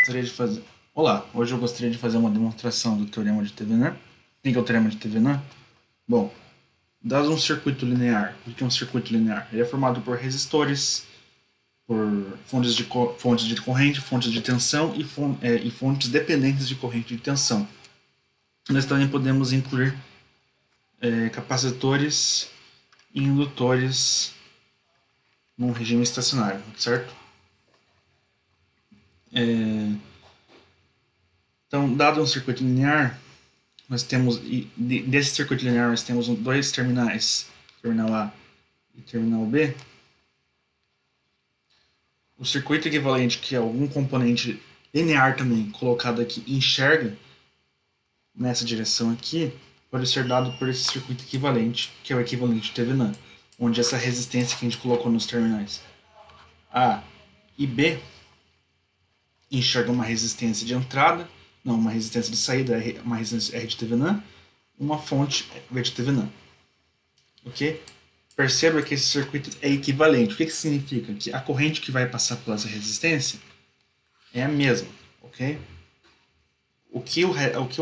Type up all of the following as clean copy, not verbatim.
gostaria de fazer. Olá, hoje eu gostaria de fazer uma demonstração do teorema de Thevenin. O que é o teorema de Thevenin? Bom, dado um circuito linear, o que é um circuito linear? Ele é formado por resistores, por fontes de corrente, fontes de tensão e fontes dependentes de corrente de tensão. Nós também podemos incluir capacitores e indutores num regime estacionário, certo? Então, dado um circuito linear, nós temos, desse circuito linear, nós temos dois terminais, terminal A e terminal B. O circuito equivalente, que é algum componente linear também colocado aqui, enxerga nessa direção aqui, pode ser dado por esse circuito equivalente, que é o equivalente de Thevenin, onde essa resistência que a gente colocou nos terminais A e B enxerga uma resistência de entrada, não, uma resistência de saída, uma resistência R de Thevenin, uma fonte V de Thevenin. Ok? Perceba que esse circuito é equivalente. O que significa? Que a corrente que vai passar por essa resistência é a mesma. Ok? O que o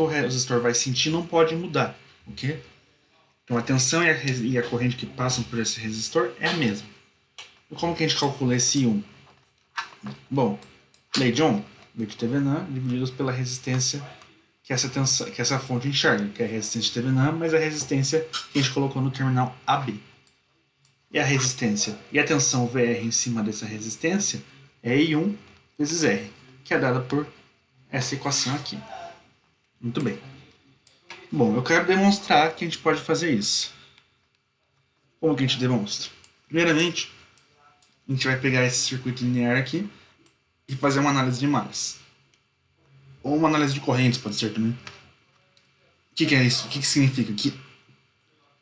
resistor vai sentir não pode mudar. Ok? Então a tensão e a corrente que passam por esse resistor é a mesma. E como que a gente calcula esse I1? Bom, lei de Ohm, V de Thevenin, divididos pela resistência que essa fonte enxerga, que é a resistência de Thevenin, mais a resistência que a gente colocou no terminal AB. E a resistência e a tensão VR em cima dessa resistência é I1 vezes R, que é dada por essa equação aqui. Muito bem. Bom, eu quero demonstrar que a gente pode fazer isso. Como que a gente demonstra? Primeiramente, a gente vai pegar esse circuito linear aqui e fazer uma análise de malhas. Ou uma análise de correntes, pode ser também. O que é isso? O que significa? Que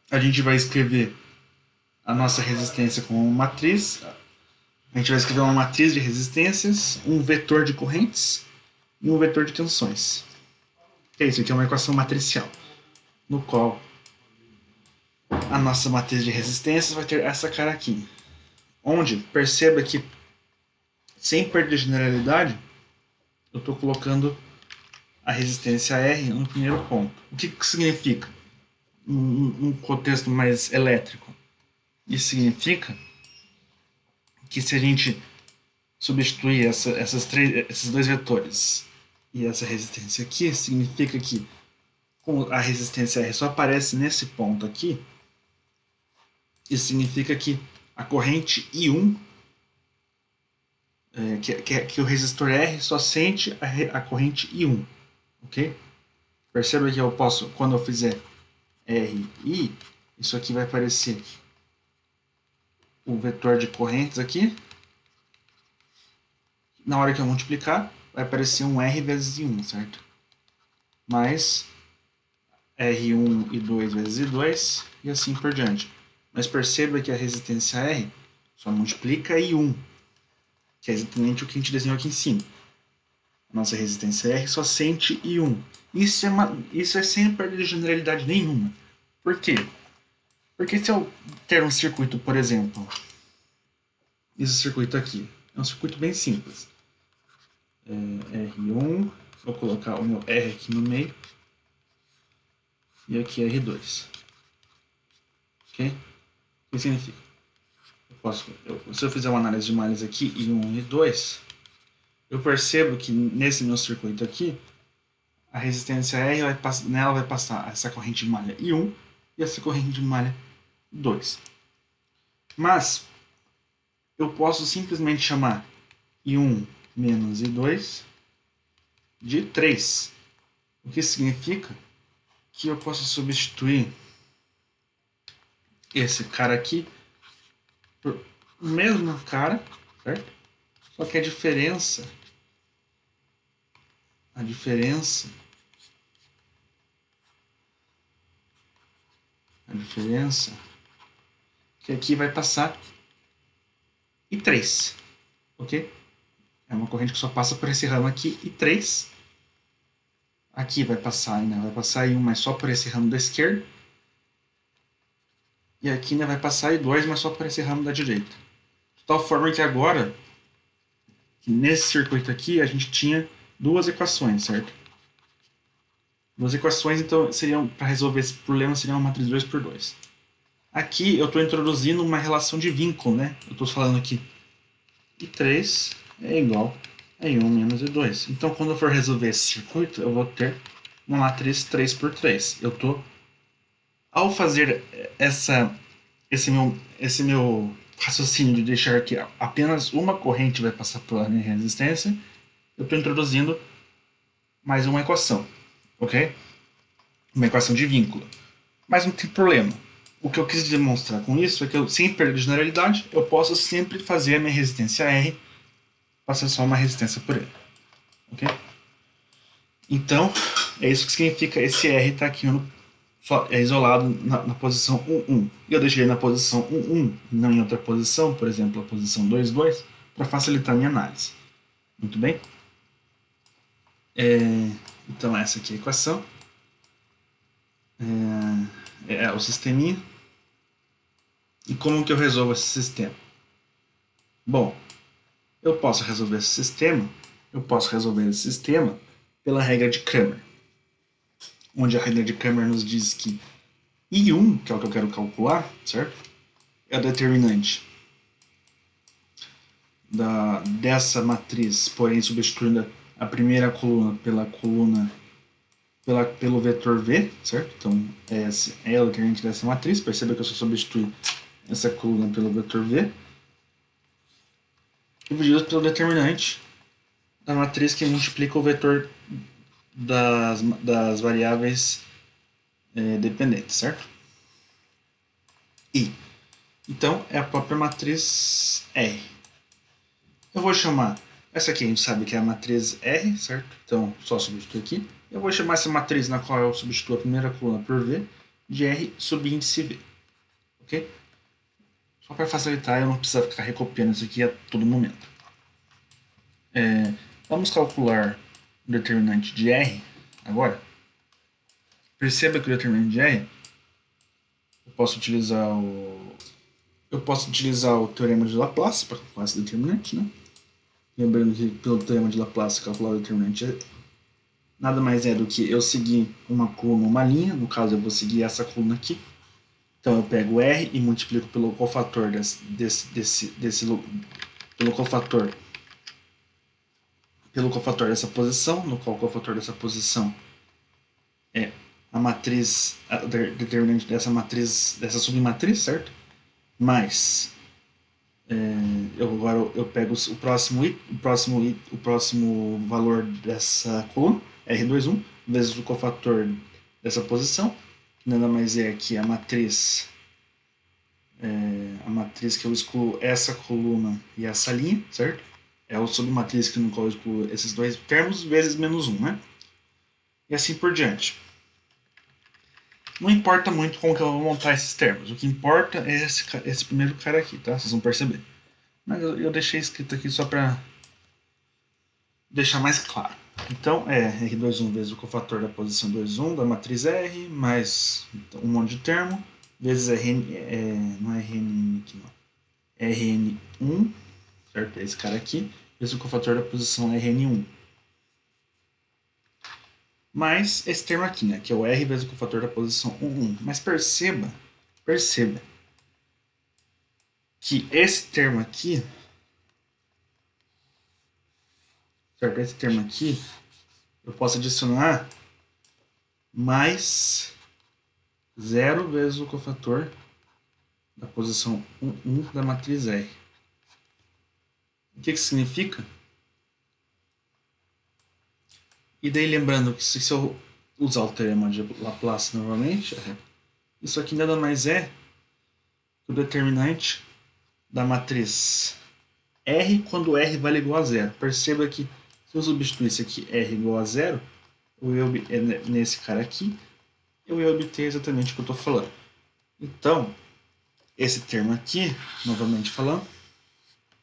a gente vai escrever a nossa resistência como uma matriz. A gente vai escrever uma matriz de resistências, um vetor de correntes e um vetor de tensões. Que é isso aqui é uma equação matricial, no qual a nossa matriz de resistências vai ter essa cara aqui. Onde, perceba que, sem perder generalidade, eu estou colocando a resistência R no primeiro ponto. O que significa? Num contexto mais elétrico. Isso significa que se a gente substituir esses dois vetores e essa resistência aqui, significa que a resistência R só aparece nesse ponto aqui. Isso significa que a corrente I1, que o resistor R só sente a corrente I1. Ok? Perceba que eu posso, quando eu fizer RI, isso aqui vai aparecer o vetor de correntes aqui. Na hora que eu multiplicar, vai aparecer um R vezes I1, certo? Mais R1 I2 vezes I2 e assim por diante. Mas perceba que a resistência R só multiplica I1, que é exatamente o que a gente desenhou aqui em cima. A nossa resistência R só sente I1. Isso é sem perda de generalidade nenhuma. Por quê? Porque se eu ter um circuito, por exemplo, esse circuito aqui, é um circuito bem simples. R1, vou colocar o meu R aqui no meio, e aqui R2. Ok? O que significa? Se eu fizer uma análise de malhas aqui, I1 e I2, eu percebo que nesse meu circuito aqui, a resistência R, nela vai passar essa corrente de malha I1 e essa corrente de malha I2. Mas, eu posso simplesmente chamar I1 menos I2 de 3. O que significa que eu posso substituir esse cara aqui por o mesmo cara, certo? Só que a diferença que aqui vai passar I3, ok? É uma corrente que só passa por esse ramo aqui, I3. Aqui vai passar I1, mas só por esse ramo da esquerda. E aqui ainda vai passar I2, mas só por esse ramo da direita. De tal forma que agora, nesse circuito aqui, a gente tinha duas equações, certo? Duas equações, então, seriam, para resolver esse problema, seria uma matriz 2 por 2. Aqui eu estou introduzindo uma relação de vínculo, né? Eu estou falando aqui I3 é igual a I1 menos I2. Então, quando eu for resolver esse circuito, eu vou ter uma matriz 3 por 3. Ao fazer esse meu raciocínio de deixar que apenas uma corrente vai passar pela minha resistência, eu estou introduzindo mais uma equação, ok? Uma equação de vínculo. Mas não tem problema. O que eu quis demonstrar com isso é que, sem perda de generalidade, eu posso sempre fazer a minha resistência R passar só uma resistência por ele. Ok? Então, é isso que significa esse R estar aqui isolado na posição 1, 1. E eu deixei ele na posição 1, 1 e não em outra posição, por exemplo, a posição 2, 2, para facilitar a minha análise. Muito bem? Então, essa aqui é a equação. É o sisteminha. E como que eu resolvo esse sistema? Bom, eu posso resolver esse sistema pela regra de Cramer, onde a regra de Cramer nos diz que I1, que é o que eu quero calcular, certo? É o determinante dessa matriz, porém substituindo a primeira coluna pelo vetor V, certo? Então, esse é o determinante dessa matriz. Perceba que eu só substitui essa coluna pelo vetor V, dividido pelo determinante da matriz que multiplica o vetor das variáveis dependentes, certo? I. Então, é a própria matriz R. Eu vou chamar, essa aqui a gente sabe que é a matriz R, certo? Então, só substituir aqui. Eu vou chamar essa matriz na qual eu substituo a primeira coluna por V, de R subíndice V. Ok? Só para facilitar, eu não preciso ficar recopiando isso aqui a todo momento. Vamos calcular o determinante de R agora. Perceba que o determinante de R, eu posso utilizar o teorema de Laplace para calcular esse determinante, né? Lembrando que pelo teorema de Laplace calcular o determinante nada mais é do que eu seguir uma coluna, uma linha. No caso, eu vou seguir essa coluna aqui. Então eu pego R e multiplico pelo cofator pelo cofator dessa posição, no qual o cofator dessa posição é a matriz, o determinante dessa matriz, dessa submatriz, certo? Mais agora eu pego o próximo valor dessa coluna, R21, vezes o cofator dessa posição, que nada mais é que a matriz que eu excluo essa coluna e essa linha, certo? É o submatriz no qual eu excluo esses dois termos, vezes menos 1, né? E assim por diante. Não importa muito como que eu vou montar esses termos. O que importa é esse primeiro cara aqui, tá? Vocês vão perceber. Mas eu deixei escrito aqui só para deixar mais claro. Então, é R21 vezes o cofator da posição 21 da matriz R, mais um monte de termo, vezes Rn, não é Rn aqui não, Rn1, certo? É esse cara aqui, vezes o cofator da posição Rn1. Mais esse termo aqui, né? Que é o R vezes o cofator da posição 1. Mas perceba que esse termo aqui, certo? Esse termo aqui, eu posso adicionar mais 0 vezes o cofator da posição 1 da matriz R. O que significa? E daí lembrando que se eu usar o teorema de Laplace novamente, isso aqui nada mais é que o determinante da matriz R quando R vale igual a zero. Perceba que se eu substituísse aqui R igual a zero, nesse cara aqui, eu ia obter exatamente o que eu estou falando. Então, esse termo aqui, novamente falando,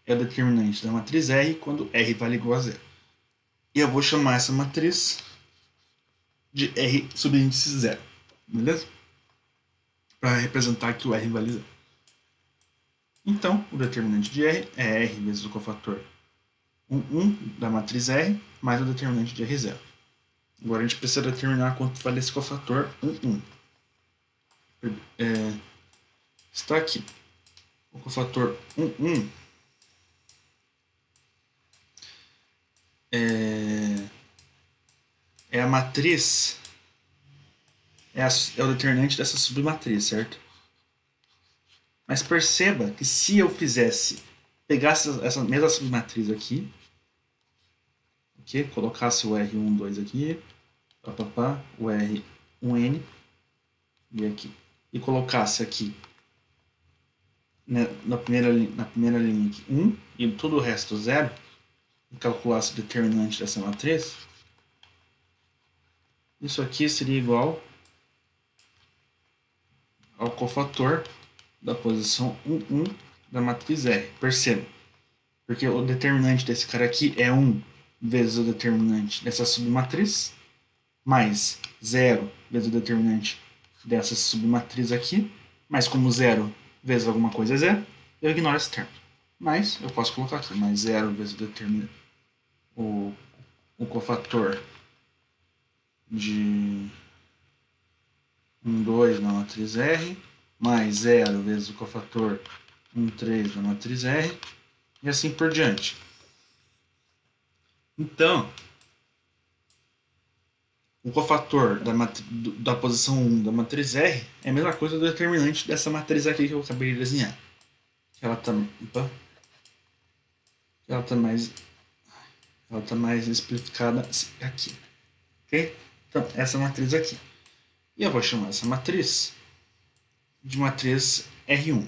é o determinante da matriz R quando R vale igual a zero. E eu vou chamar essa matriz de R subíndice zero, beleza? Para representar que o R vale zero. Então, o determinante de R é R vezes o cofator da matriz R mais o determinante de R0. Agora a gente precisa determinar quanto vale esse cofator 1. Está aqui. O cofator 1 é a matriz, é o determinante dessa submatriz, certo? Mas perceba que se eu pegasse essa mesma submatriz aqui, okay, colocasse o R12 aqui, o R1N e aqui, e colocasse aqui na primeira linha aqui 1 e todo o resto 0, e calculasse o determinante dessa matriz, isso aqui seria igual ao cofator da posição 1 da matriz R. Perceba, porque o determinante desse cara aqui é 1 vezes o determinante dessa submatriz, mais 0 vezes o determinante dessa submatriz aqui, mas como 0 vezes alguma coisa é 0, eu ignoro esse termo. Mas eu posso colocar aqui, mais 0 vezes o cofator de 1,2 na matriz R, mais 0 vezes o cofator 1,3 na matriz R, e assim por diante. Então, o cofator da posição 1 da matriz R é a mesma coisa do determinante dessa matriz aqui que eu acabei de desenhar. Ela está mais especificada aqui. Ok? Então, essa matriz aqui. E eu vou chamar essa matriz de matriz R1.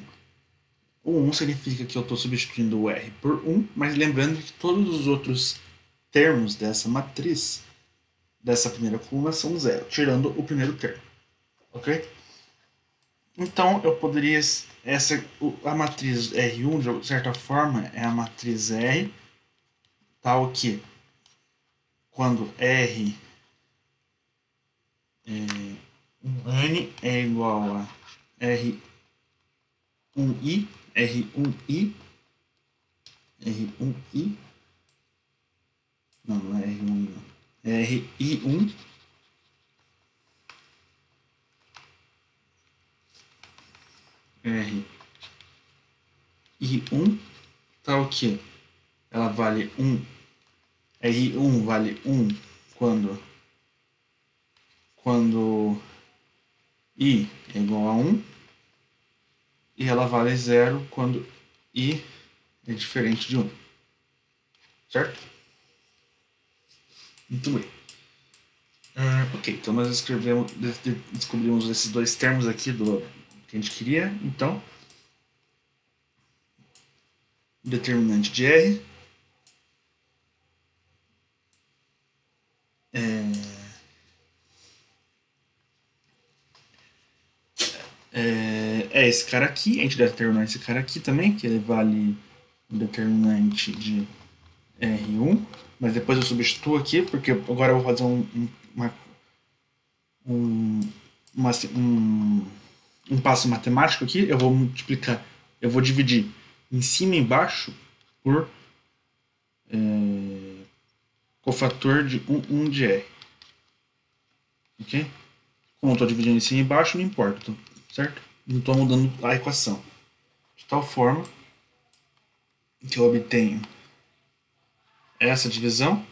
O 1 significa que eu estou substituindo o R por 1, mas lembrando que todos os outros termos dessa matriz, dessa primeira coluna, são 0, tirando o primeiro termo. Ok? Então, eu poderia... a matriz R1, de certa forma, é a matriz R, tal que quando R N é igual a R1I, R1I, R1I, não é R1I, não, é RI1, RI1, tal que ela vale 1, RI1 vale 1 quando I é igual a 1, e ela vale 0 quando I é diferente de 1. Certo? Muito bem. Ok, então nós descobrimos esses dois termos aqui do que a gente queria. Então, determinante de R é esse cara aqui. A gente deve determinar esse cara aqui também, que ele vale o determinante de R1, mas depois eu substituo aqui, porque agora eu vou fazer um passo matemático aqui. Eu vou multiplicar, eu vou dividir em cima e embaixo por cofator de 1 de R. Ok? Como eu estou dividindo em cima e embaixo, não importa, certo? Não estou mudando a equação. De tal forma que eu obtenho essa divisão,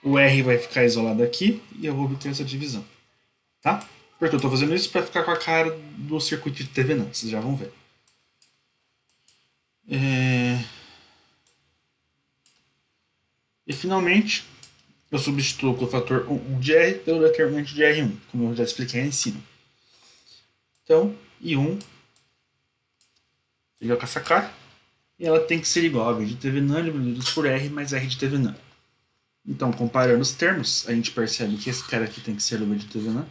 o R vai ficar isolado aqui e eu vou obter essa divisão. Tá? Porque eu estou fazendo isso para ficar com a cara do circuito de Thevenin, vocês já vão ver. E finalmente, eu substituo o fator 1 de R pelo determinante de R1, como eu já expliquei aí em cima. Então, I1 fica com essa cara, e ela tem que ser igual a V de Thevenin dividido por R mais R de Thevenin. Então, comparando os termos, a gente percebe que esse cara aqui tem que ser o V de Thevenin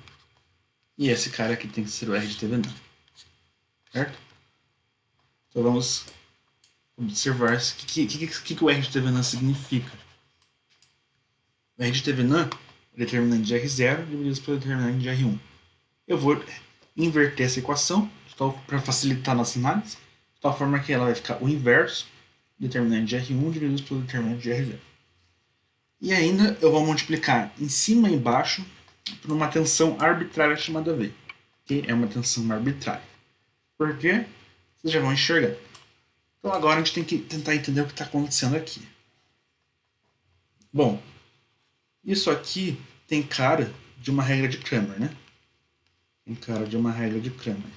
e esse cara aqui tem que ser o R de Thevenin. Certo? Então vamos observar o que o R de Thevenin significa. O R de Thevenin é o determinante de R0 dividido pelo determinante de R1. Eu vou inverter essa equação para facilitar a nossa análise, de tal forma que ela vai ficar o inverso determinante de R1 dividido pelo determinante de R0. E ainda eu vou multiplicar em cima e embaixo por uma tensão arbitrária chamada V, que é uma tensão arbitrária. Por quê? Vocês já vão enxergar. Então agora a gente tem que tentar entender o que está acontecendo aqui. Bom, isso aqui tem cara de uma regra de Cramer, né? Tem cara de uma regra de Cramer.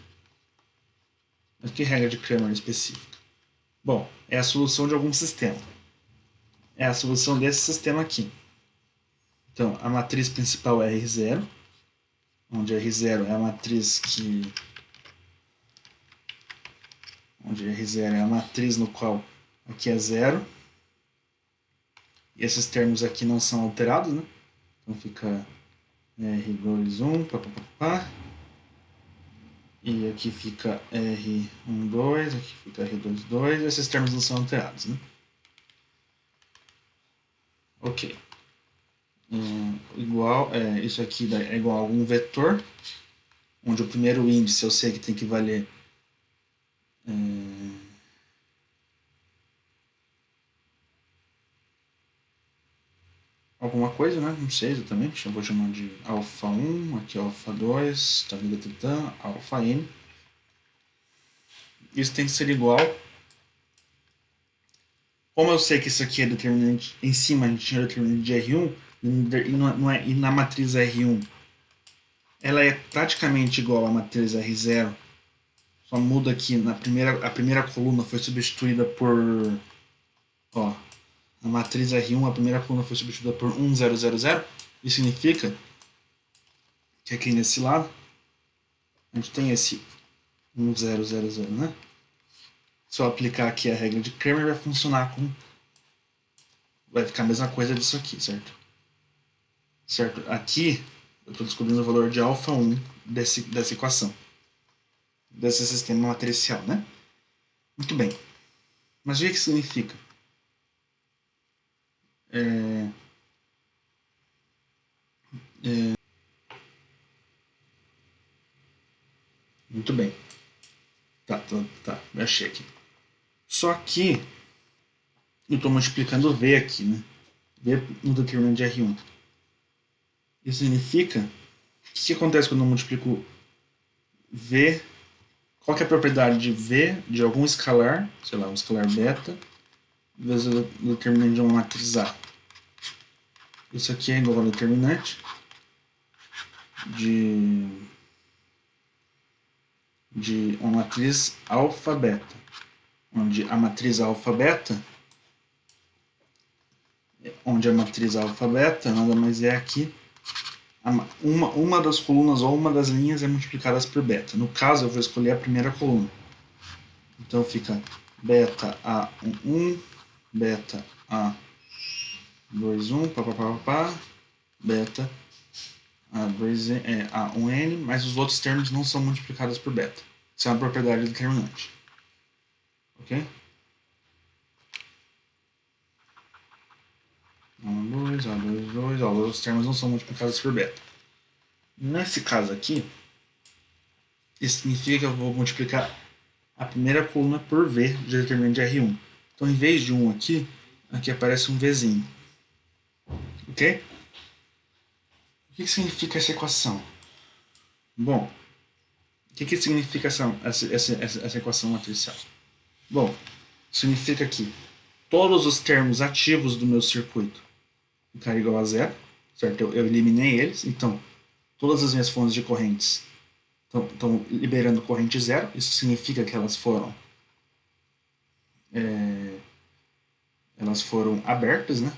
Mas que regra de Cramer específica? Bom, é a solução de algum sistema. É a solução desse sistema aqui. Então, a matriz principal é R0, onde R0 é a matriz que... onde R0 é a matriz no qual aqui é 0. E esses termos aqui não são alterados, né? Então fica R2, 1, papapá. E aqui fica R1, 2, aqui fica R2, 2. Esses termos não são alterados, né? Ok. Isso aqui é igual a algum vetor, onde o primeiro índice eu sei que tem que valer alguma coisa, né? Não sei exatamente. Eu vou chamar de alfa 1, aqui alfa 2, tabelatã, alfa n. Isso tem que ser igual. Como eu sei que isso aqui é determinante, em cima a gente tinha determinante de R1, e na matriz R1 ela é praticamente igual à matriz R0, só muda aqui, a primeira coluna foi substituída por... Ó, a matriz R1, a primeira coluna foi substituída por 1, 0, 0, 0. Isso significa que aqui nesse lado a gente tem esse 1, 0, 0, 0, né? Se eu aplicar aqui a regra de Cramer, vai funcionar com... vai ficar a mesma coisa disso aqui, certo? Certo? Aqui eu estou descobrindo o valor de alfa 1 dessa equação, desse sistema matricial, né? Muito bem. Mas o que significa? Muito bem. Tá, me achei aqui. Só que eu estou multiplicando V aqui, né? V no determinante de R1. Isso significa... O que acontece quando eu multiplico V? Qual que é a propriedade de V de algum escalar, sei lá, um escalar beta, vezes o determinante de uma matriz A? Isso aqui é igual ao determinante de uma matriz alfa-beta, onde a matriz alfa-beta nada mais é aqui, uma das colunas ou uma das linhas é multiplicadas por beta. No caso, eu vou escolher a primeira coluna. Então fica beta A11, beta A21, papapá, beta A1N, mas os outros termos não são multiplicados por beta. Isso é uma propriedade determinante. Ok? A2, A2, 2, os termos não são multiplicados por beta. Nesse caso aqui, isso significa que eu vou multiplicar a primeira coluna por V de determinante de R1. Então, em vez de 1 aqui aparece um Vzinho. Ok? O que significa essa equação? Bom, o que significa essa equação matricial? Bom, significa que todos os termos ativos do meu circuito ficaram igual a zero, certo? Eu eliminei eles, então todas as minhas fontes de correntes estão liberando corrente zero. Isso significa que elas foram abertas, né?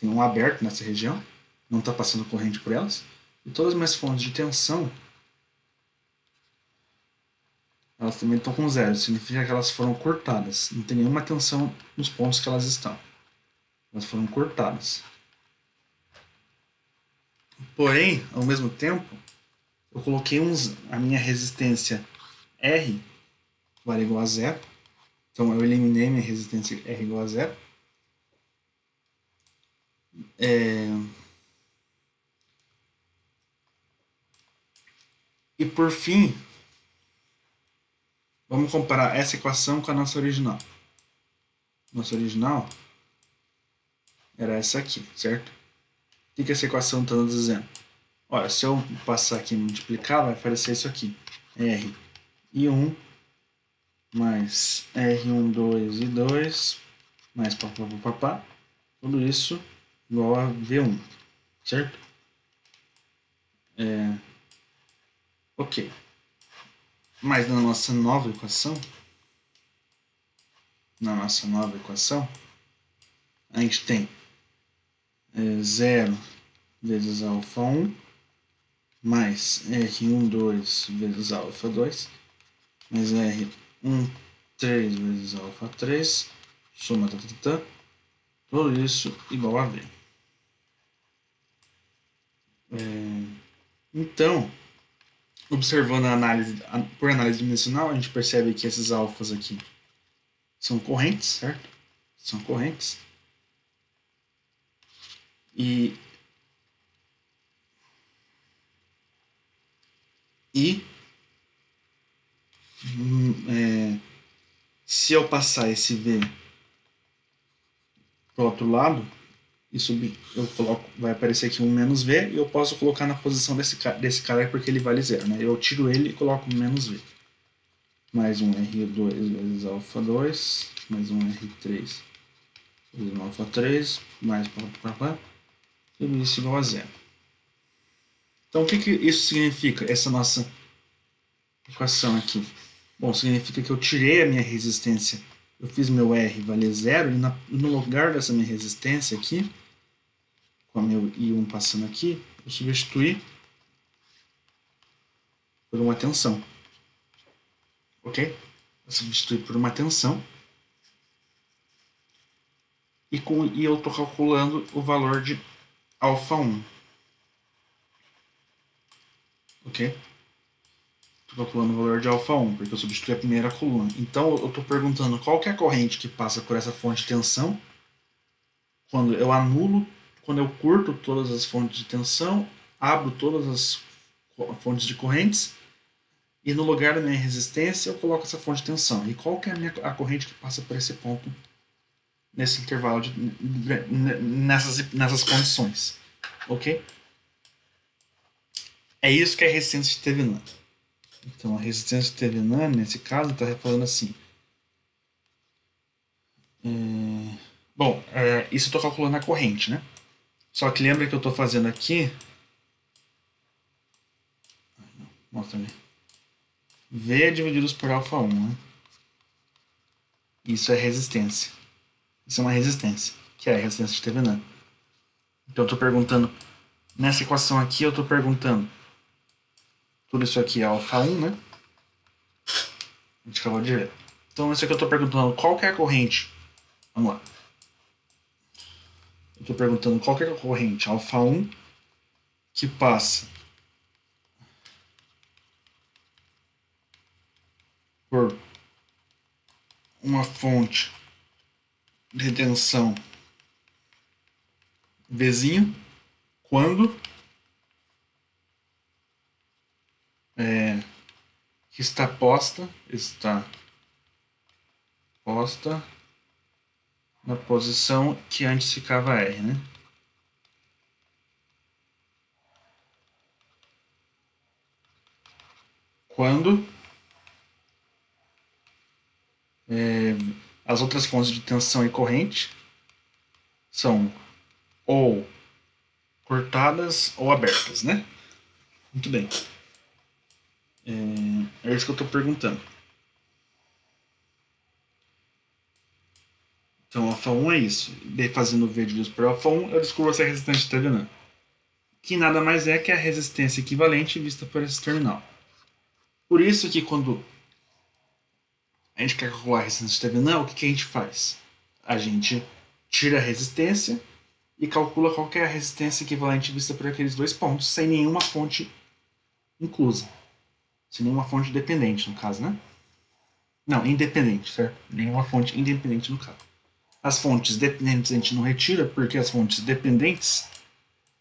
Tem um aberto nessa região, não está passando corrente por elas. E todas as minhas fontes de tensão, elas também estão com zero. Significa que elas foram cortadas. Não tem nenhuma tensão nos pontos que elas estão. Elas foram cortadas. Porém, ao mesmo tempo, eu coloquei a minha resistência R vale igual a zero. Então eu eliminei minha resistência R igual a zero. E por fim, vamos comparar essa equação com a nossa original. Nossa original era essa aqui, certo? O que essa equação está nos dizendo? Olha, se eu passar aqui e multiplicar, vai aparecer isso aqui. R e 1 mais R1, 2 e 2 mais papapá. Tudo isso igual a V1, certo? Ok. Mas na nossa nova equação, a gente tem 0 vezes alfa 1 mais R1, 2 vezes alfa 2 mais R1, 3 vezes alfa 3, soma tudo isso igual a V. Então, observando a análise, por análise dimensional, a gente percebe que esses alfas aqui são correntes, certo? São correntes. E se eu passar esse V para o outro lado, isso eu coloco, vai aparecer aqui um menos V e eu posso colocar na posição desse cara porque ele vale zero, né? Eu tiro ele e coloco um menos V. Mais um R2 vezes alfa 2, mais um R3 vezes um alfa 3, mais tudo isso igual a zero. Então o que isso significa, essa nossa equação aqui? Bom, significa que eu tirei a minha resistência, eu fiz meu R valer zero e no lugar dessa minha resistência aqui, com o meu I1 passando aqui, eu substituí por uma tensão. Ok? Eu substituí por uma tensão. E eu estou calculando o valor de alfa 1. Ok? Estou calculando o valor de alfa 1, porque eu substituí a primeira coluna. Então eu estou perguntando qual que é a corrente que passa por essa fonte de tensão quando eu anulo, quando eu curto todas as fontes de tensão, abro todas as fontes de correntes e no lugar da minha resistência eu coloco essa fonte de tensão. E qual que é a corrente que passa por esse ponto nesse intervalo, nessas condições. Ok? É isso que é resistência de Thevenin. Então, a resistência de Thevenin, nesse caso, está falando assim. Bom, isso eu estou calculando a corrente, né? Só que lembra que eu estou fazendo aqui. Mostra ali. V divididos por alfa 1, né? Isso é resistência. Isso é uma resistência, que é a resistência de Thevenin. Então eu estou perguntando, nessa equação aqui eu estou perguntando, tudo isso aqui é alfa 1, né? A gente acabou de ver. Então isso aqui eu estou perguntando qual que é a corrente. Vamos lá. Eu estou perguntando qual que é a corrente alfa 1 que passa por uma fonte de tensão Vzinho quando está posta na posição que antes ficava R, né? Quando as outras fontes de tensão e corrente são ou cortadas ou abertas, né? Muito bem. É isso que eu estou perguntando. Então, alfa 1 é isso. Fazendo V divididos por alfa 1, eu descubro essa resistência de Thevenin, que nada mais é que a resistência equivalente vista por esse terminal. Por isso que quando a gente quer calcular a resistência de Thevenin, o que a gente faz? A gente tira a resistência e calcula qual é a resistência equivalente vista por aqueles dois pontos, sem nenhuma fonte inclusa. Sem nenhuma fonte dependente, no caso, né? Não, independente, certo? Nenhuma fonte independente no caso. As fontes dependentes a gente não retira, porque as fontes dependentes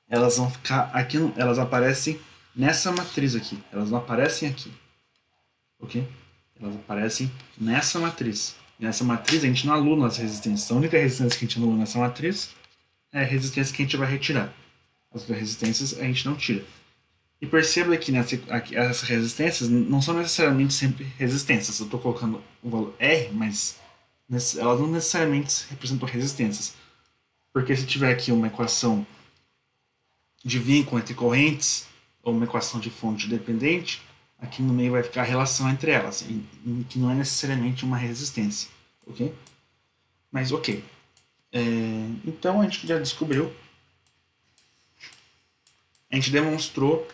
elas vão ficar aqui, elas aparecem nessa matriz aqui. Elas não aparecem aqui. Ok? Elas aparecem nessa matriz. E nessa matriz a gente não anula as resistências. A única resistência que a gente anula nessa matriz é a resistência que a gente vai retirar. As outras resistências a gente não tira. E perceba que essas resistências não são necessariamente sempre resistências. Eu estou colocando o valor R, mas elas não necessariamente representam resistências. Porque se tiver aqui uma equação de vínculo entre correntes, ou uma equação de fonte dependente, aqui no meio vai ficar a relação entre elas, que não é necessariamente uma resistência. Ok? Mas ok. Então a gente já descobriu, a gente demonstrou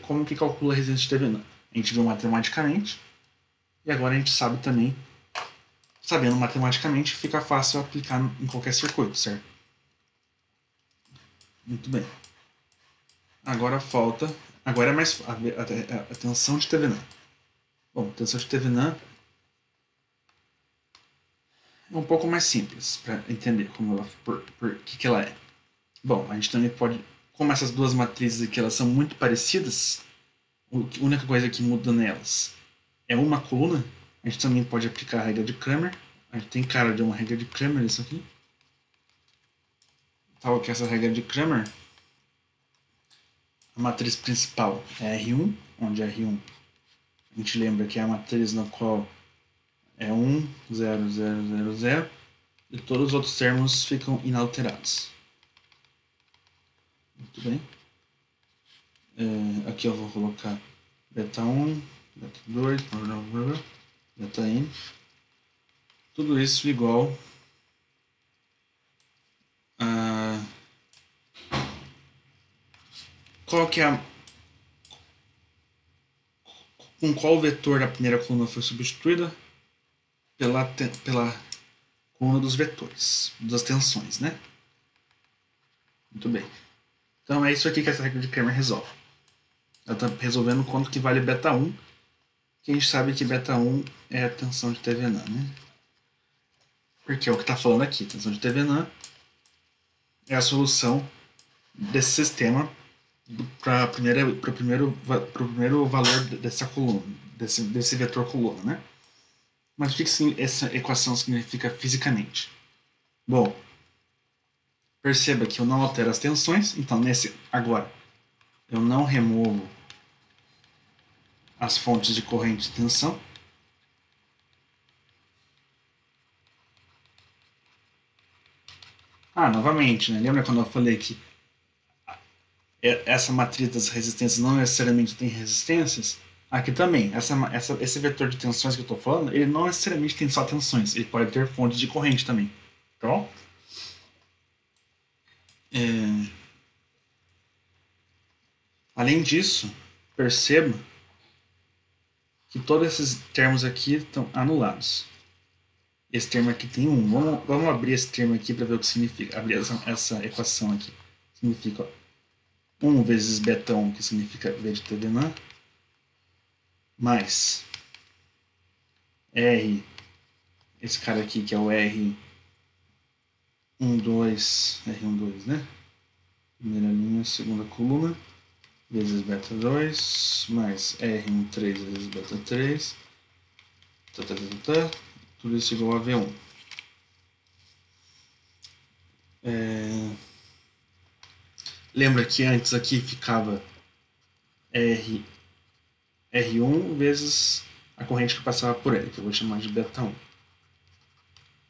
como que calcula a resistência de Thevenin. A gente viu matematicamente, e agora a gente sabe também, sabendo matematicamente, fica fácil aplicar em qualquer circuito, certo? Muito bem. Agora é mais a tensão de Thevenin. Bom, a tensão de Thevenin é um pouco mais simples para entender por que ela é. Bom, a gente também pode, como essas duas matrizes aqui elas são muito parecidas, a única coisa que muda nelas é uma coluna, a gente também pode aplicar a regra de Cramer. A gente tem cara de uma regra de Cramer isso aqui. Tal que essa regra de Cramer, a matriz principal é R1, onde R1 a gente lembra que é a matriz na qual é 1, 0, 0, 0, 0 e todos os outros termos ficam inalterados. Muito bem. Aqui eu vou colocar beta 1, beta 2, beta n. Tudo isso igual a... Qual que é com qual vetor a primeira coluna foi substituída? Pela coluna dos vetores, das tensões, né? Muito bem. Então é isso aqui que essa regra de Cramer resolve. Ela está resolvendo quanto que vale beta 1, que a gente sabe que beta 1 é a tensão de Thevenin, né? Porque é o que está falando aqui. A tensão de Thevenin é a solução desse sistema para o primeiro valor dessa coluna, desse vetor coluna, né? Mas o que essa equação significa fisicamente? Bom, perceba que eu não altero as tensões, então agora eu não removo as fontes de corrente de tensão. Novamente, né? Lembra quando eu falei que essa matriz das resistências não necessariamente tem resistências? Aqui também, esse vetor de tensões que eu estou falando, ele não necessariamente tem só tensões, ele pode ter fontes de corrente também. Tá bom? Além disso, perceba que todos esses termos aqui estão anulados. Esse termo aqui tem 1. Vamos abrir esse termo aqui para ver o que significa. Abrir essa equação aqui. Significa 1 vezes beta 1, que significa V de Thevenin, mais R, esse cara aqui que é o R12, R12, né? Primeira linha, segunda coluna, vezes beta 2, mais R13 vezes beta 3, tudo isso igual a V1. Lembra que antes aqui ficava R1 vezes a corrente que passava por ele, que eu vou chamar de beta 1.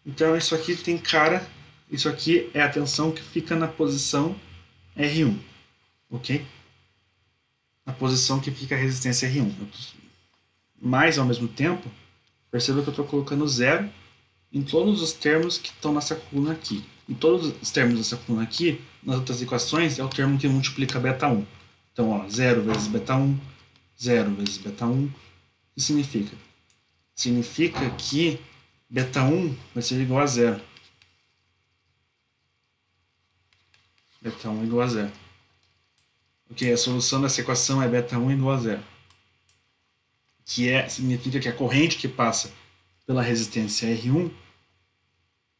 Então isso aqui tem cara, isso aqui é a tensão que fica na posição R1, ok? Na posição que fica a resistência R1. Mas ao mesmo tempo, perceba que eu estou colocando zero em todos os termos que estão nessa coluna aqui. Em todos os termos dessa coluna aqui, nas outras equações, é o termo que multiplica beta 1. Então, ó, 0 vezes beta 1, 0 vezes beta 1. O que significa? Significa que beta 1 vai ser igual a 0. Beta 1 igual a 0. Ok, a solução dessa equação é beta 1 igual a 0. Significa que a corrente que passa pela resistência R1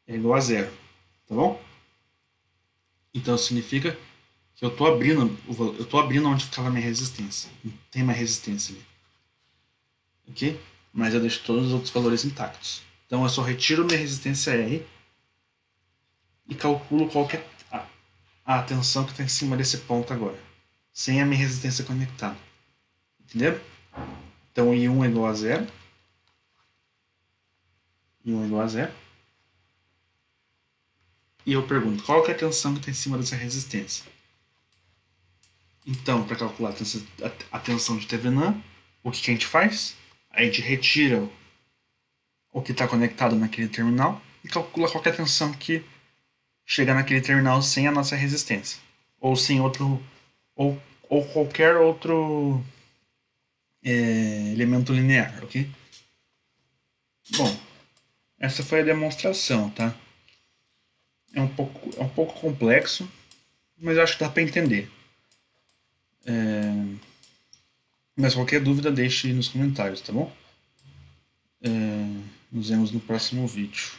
é igual a 0. Tá bom? Então significa que eu estou abrindo onde ficava a minha resistência. Não tem mais resistência ali. Ok? Mas eu deixo todos os outros valores intactos. Então eu só retiro minha resistência R e calculo qual que é a tensão que está em cima desse ponto agora, sem a minha resistência conectada. Entendeu? Então I1 é igual a zero. I1 é igual a zero. E eu pergunto, qual que é a tensão que está em cima dessa resistência? Então, para calcular a tensão de Thevenin, o que a gente faz? A gente retira o que está conectado naquele terminal e calcula qual que é a tensão que chega naquele terminal sem a nossa resistência. Ou sem outro. Ou qualquer outro elemento linear, ok? Bom, essa foi a demonstração, tá? É um pouco complexo, mas eu acho que dá para entender. Mas qualquer dúvida deixe nos comentários, tá bom? Nos vemos no próximo vídeo.